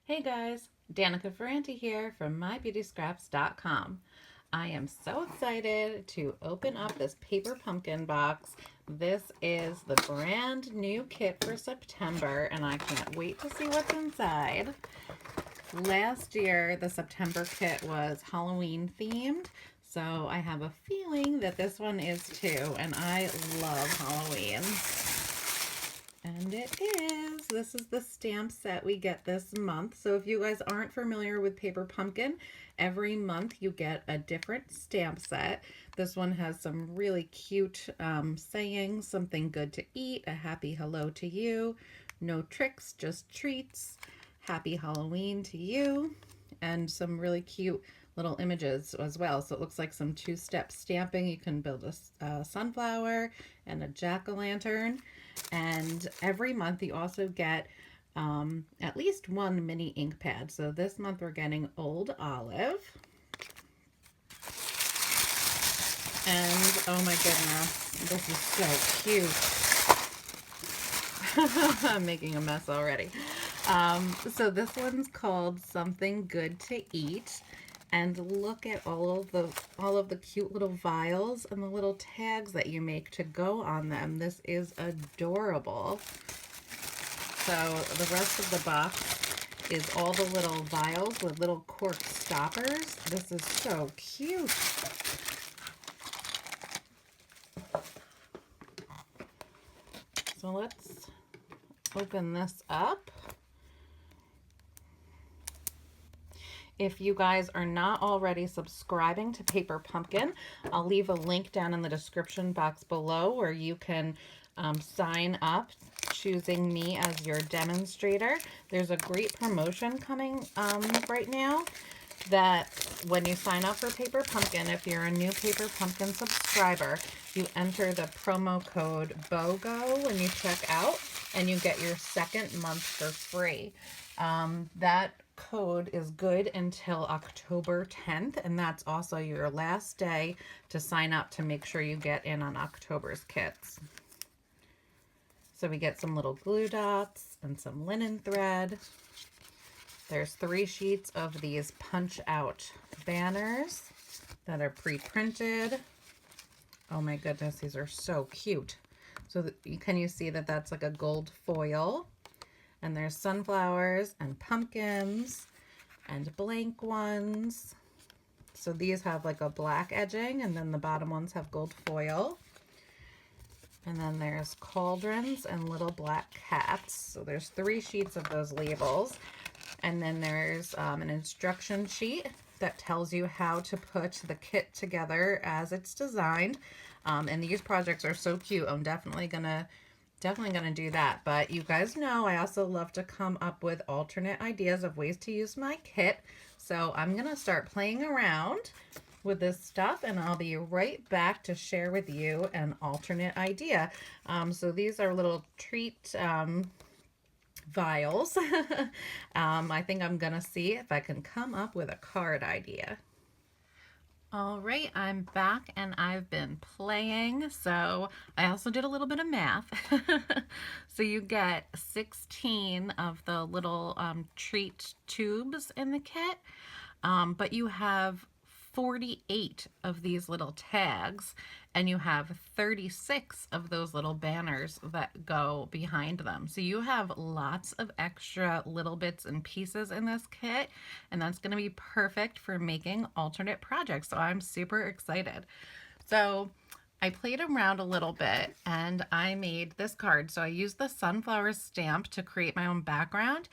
Hey guys, Danica Ferrante here from mybeautyscraps.com. I am so excited to open up this paper pumpkin box. This is the brand new kit for September and I can't wait to see what's inside. Last year, the September kit was Halloween themed, so I have a feeling that this one is too, and I love Halloween. And it is. This is the stamp set we get this month. So if you guys aren't familiar with Paper Pumpkin, every month you get a different stamp set. This one has some really cute sayings, something good to eat, a happy hello to you, no tricks, just treats, happy Halloween to you, and some really cute little images as well. So it looks like some two-step stamping. You can build a sunflower and a jack-o'-lantern. And every month you also get at least one mini ink pad. So this month we're getting Old Olive. And oh my goodness, this is so cute. I'm making a mess already. So this one's called Something Good to Eat. And look at all of the cute little vials and the little tags that you make to go on them. This is adorable. So the rest of the box is all the little vials with little cork stoppers. This is so cute. So let's open this up. If you guys are not already subscribing to Paper Pumpkin, I'll leave a link down in the description box below where you can sign up choosing me as your demonstrator. There's a great promotion coming right now that when you sign up for Paper Pumpkin, if you're a new Paper Pumpkin subscriber, you enter the promo code BOGO when you check out and you get your second month for free. That code is good until October 10th, and that's also your last day to sign up to make sure you get in on October's kits. So we get some little glue dots and some linen thread. There's 3 sheets of these punch out banners that are pre-printed. Oh my goodness, these are so cute. So can you see that that's like a gold foil? And there's sunflowers and pumpkins and blank ones. So these have like a black edging and then the bottom ones have gold foil. And then there's cauldrons and little black cats. So there's 3 sheets of those labels. And then there's an instruction sheet that tells you how to put the kit together as it's designed. And these projects are so cute. I'm definitely gonna do that. But you guys know I also love to come up with alternate ideas of ways to use my kit. So I'm gonna start playing around with this stuff and I'll be right back to share with you an alternate idea. So these are little treat vials. I think I'm gonna see if I can come up with a card idea. All right, I'm back and I've been playing. So I also did a little bit of math. So you get 16 of the little treat tubes in the kit, but you have 48 of these little tags and you have 36 of those little banners that go behind them. So you have lots of extra little bits and pieces in this kit, and that's going to be perfect for making alternate projects. So I'm super excited. So I played around a little bit and I made this card. So I used the sunflower stamp to create my own background.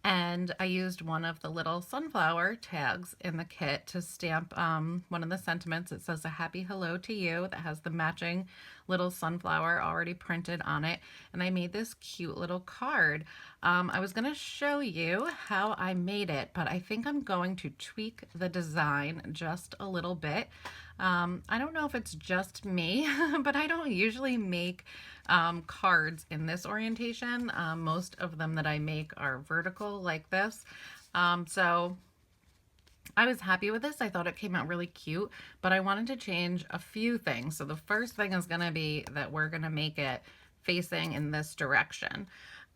And I used one of the little sunflower tags in the kit to stamp one of the sentiments. It says a happy hello to you that has the matching little sunflower already printed on it. And I made this cute little card. I was going to show you how I made it, but I think I'm going to tweak the design just a little bit. I don't know if it's just me, but I don't usually make cards in this orientation. Most of them that I make are vertical like this. So I was happy with this. I thought it came out really cute, but I wanted to change a few things. So the first thing is going to be that we're going to make it facing in this direction.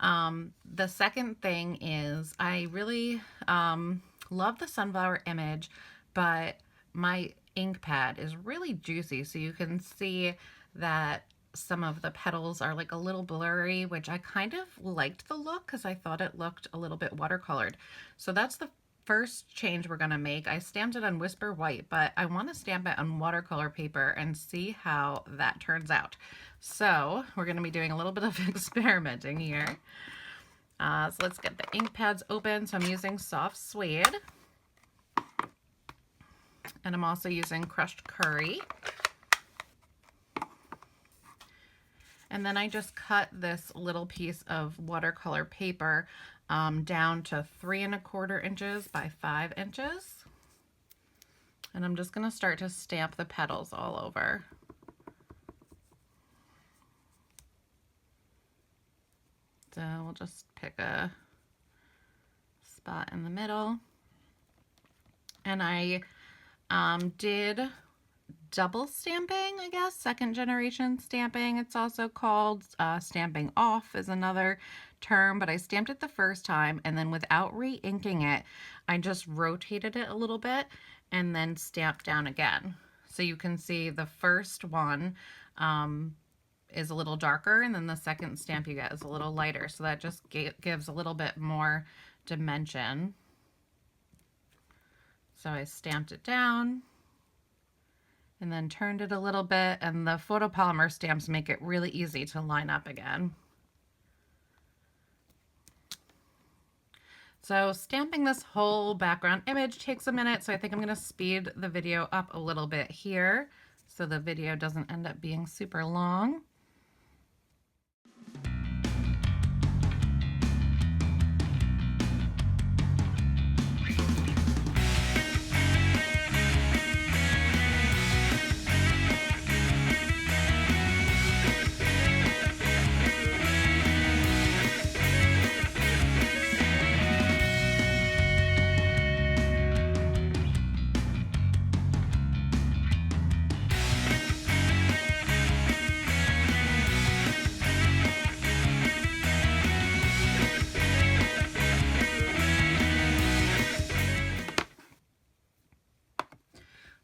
The second thing is I really love the sunflower image, but my ink pad is really juicy, so you can see that some of the petals are like a little blurry, which I kind of liked the look because I thought it looked a little bit watercolored. So that's the first change we're going to make. I stamped it on Whisper White, but I want to stamp it on watercolor paper and see how that turns out. So we're going to be doing a little bit of experimenting here. So let's get the ink pads open. So I'm using soft suede. And I'm also using crushed curry. And then I just cut this little piece of watercolor paper down to 3 1/4 inches by 5 inches. And I'm just going to start to stamp the petals all over. So we'll just pick a spot in the middle. And I did double stamping, I guess, second generation stamping it's also called. Stamping off is another term, but I stamped it the first time, and then without re-inking it, I just rotated it a little bit and then stamped down again. So you can see the first one is a little darker, and then the second stamp you get is a little lighter. So that just gives a little bit more dimension. So I stamped it down and then turned it a little bit, and the photopolymer stamps make it really easy to line up again. So stamping this whole background image takes a minute, so I think I'm going to speed the video up a little bit here so the video doesn't end up being super long.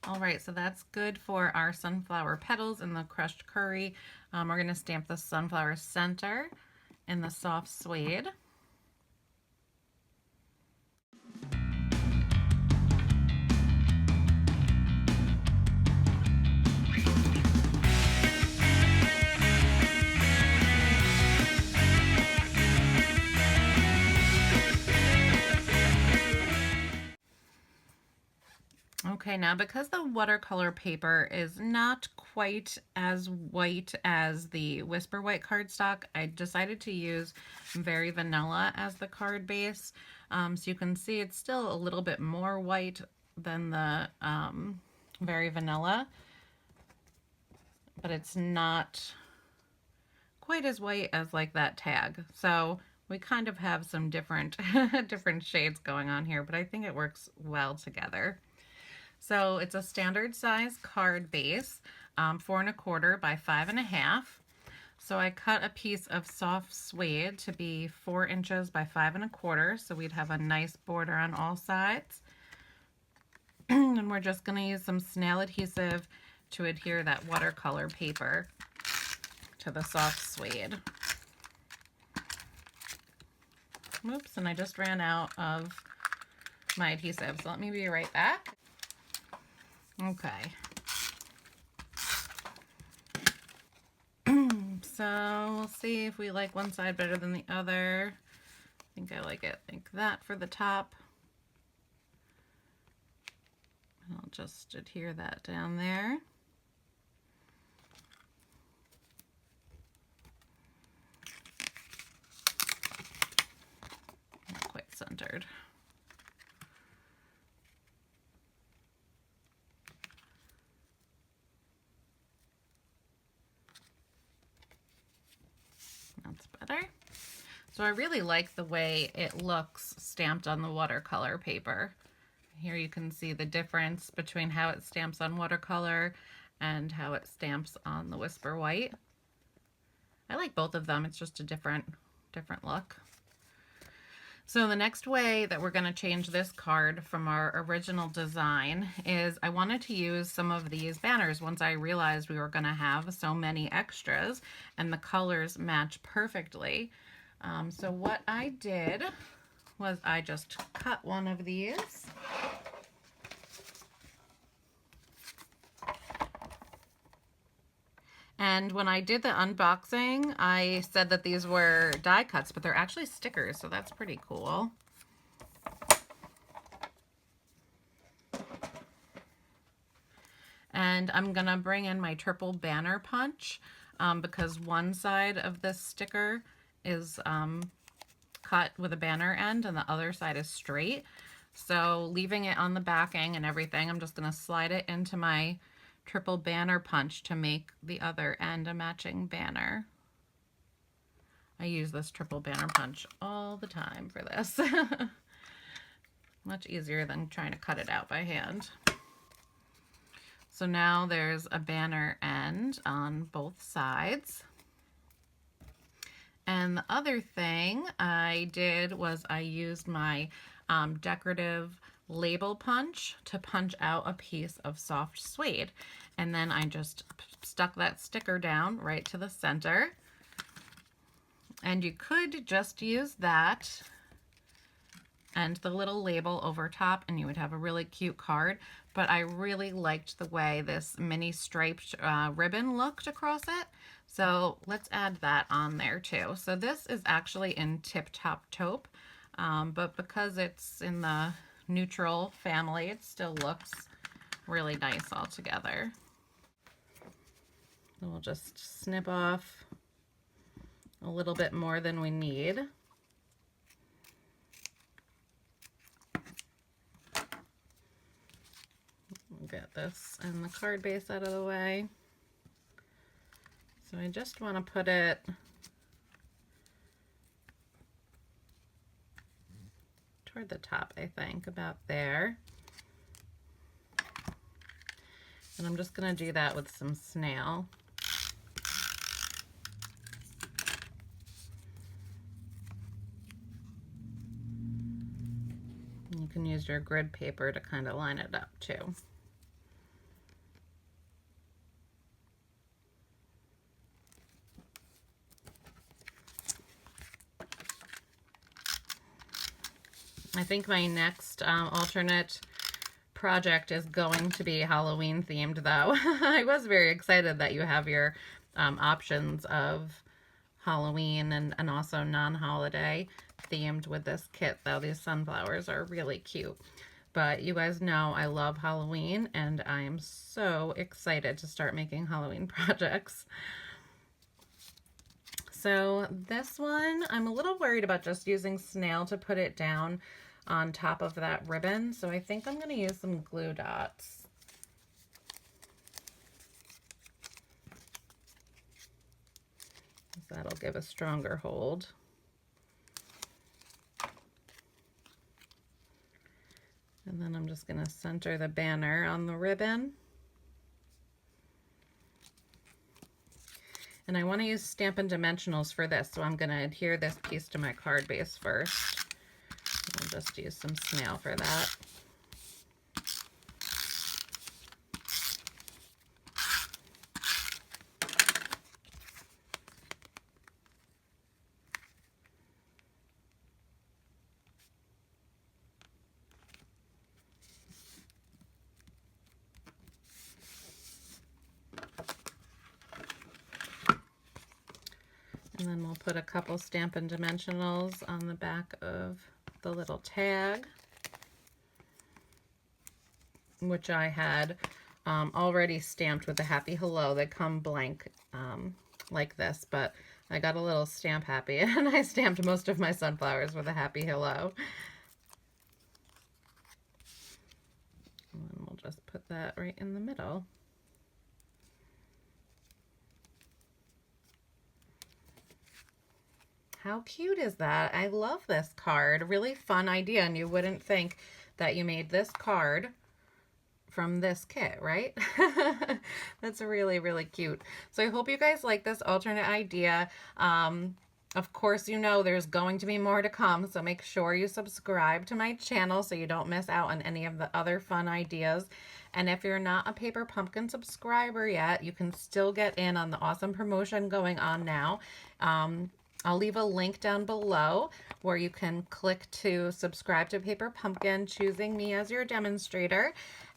All right, so that's good for our sunflower petals and the crushed curry. We're going to stamp the sunflower center in the soft suede. Okay, now because the watercolor paper is not quite as white as the Whisper White cardstock, I decided to use Very Vanilla as the card base. So you can see it's still a little bit more white than the Very Vanilla, but it's not quite as white as like that tag. So we kind of have some different different shades going on here, but I think it works well together. So it's a standard size card base, 4 1/4 by 5 1/2. So I cut a piece of soft suede to be 4 inches by 5 1/4, so we'd have a nice border on all sides. And we're just going to use some snail adhesive to adhere that watercolor paper to the soft suede. Oops, and I just ran out of my adhesive, so let me be right back. Okay. So we'll see if we like one side better than the other. I think I like it like that for the top. I'll just adhere that down there. Not quite centered. That's better. So I really like the way it looks stamped on the watercolor paper. Here you can see the difference between how it stamps on watercolor and how it stamps on the Whisper White. I like both of them. It's just a different different look. So the next way that we're going to change this card from our original design is I wanted to use some of these banners once I realized we were going to have so many extras and the colors match perfectly. So what I did was I just cut one of these. And when I did the unboxing, I said that these were die cuts, but they're actually stickers, so that's pretty cool. And I'm gonna bring in my triple banner punch because one side of this sticker is cut with a banner end and the other side is straight. So leaving it on the backing and everything, I'm just gonna slide it into my triple banner punch to make the other end a matching banner. I use this triple banner punch all the time for this. Much easier than trying to cut it out by hand. So now there's a banner end on both sides. And the other thing I did was I used my decorative label punch to punch out a piece of soft suede. And then I just stuck that sticker down right to the center. And you could just use that and the little label over top and you would have a really cute card. But I really liked the way this mini striped ribbon looked across it. So let's add that on there too. So this is actually in Tip Top Taupe, but because it's in the neutral family, it still looks really nice all together. So we'll just snip off a little bit more than we need. We'll get this and the card base out of the way. So I just want to put it toward the top, I think, about there. And I'm just going to do that with some snail. And you can use your grid paper to kind of line it up too. I think my next alternate project is going to be Halloween themed though. I was very excited that you have your options of Halloween and also non-holiday themed with this kit though. These sunflowers are really cute. But you guys know I love Halloween and I am so excited to start making Halloween projects. So this one, I'm a little worried about just using snail to put it down on top of that ribbon. So I think I'm going to use some glue dots. That'll give a stronger hold. And then I'm just going to center the banner on the ribbon. And I want to use Stampin' Dimensionals for this, so I'm going to adhere this piece to my card base first. I'll just use some snail for that. And then we'll put a couple Stampin' Dimensionals on the back of the little tag, which I had already stamped with a happy hello. They come blank like this, but I got a little stamp happy and I stamped most of my sunflowers with a happy hello. And then we'll just put that right in the middle. How cute is that? I love this card. Really fun idea, and you wouldn't think that you made this card from this kit, right? That's really, really cute. So I hope you guys like this alternate idea. Of course, you know there's going to be more to come, so make sure you subscribe to my channel so you don't miss out on any of the other fun ideas. And if you're not a Paper Pumpkin subscriber yet, you can still get in on the awesome promotion going on now. I'll leave a link down below where you can click to subscribe to Paper Pumpkin, choosing me as your demonstrator.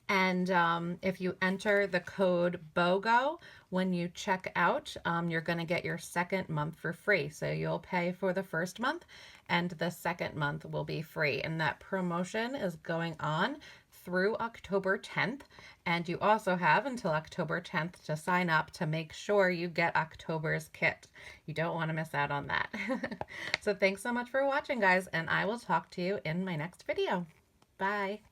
And if you enter the code BOGO when you check out, you're going to get your second month for free. So you'll pay for the first month and the second month will be free. And that promotion is going on through October 10th. And you also have until October 10th to sign up to make sure you get October's kit. You don't want to miss out on that. So thanks so much for watching, guys, and I will talk to you in my next video. Bye.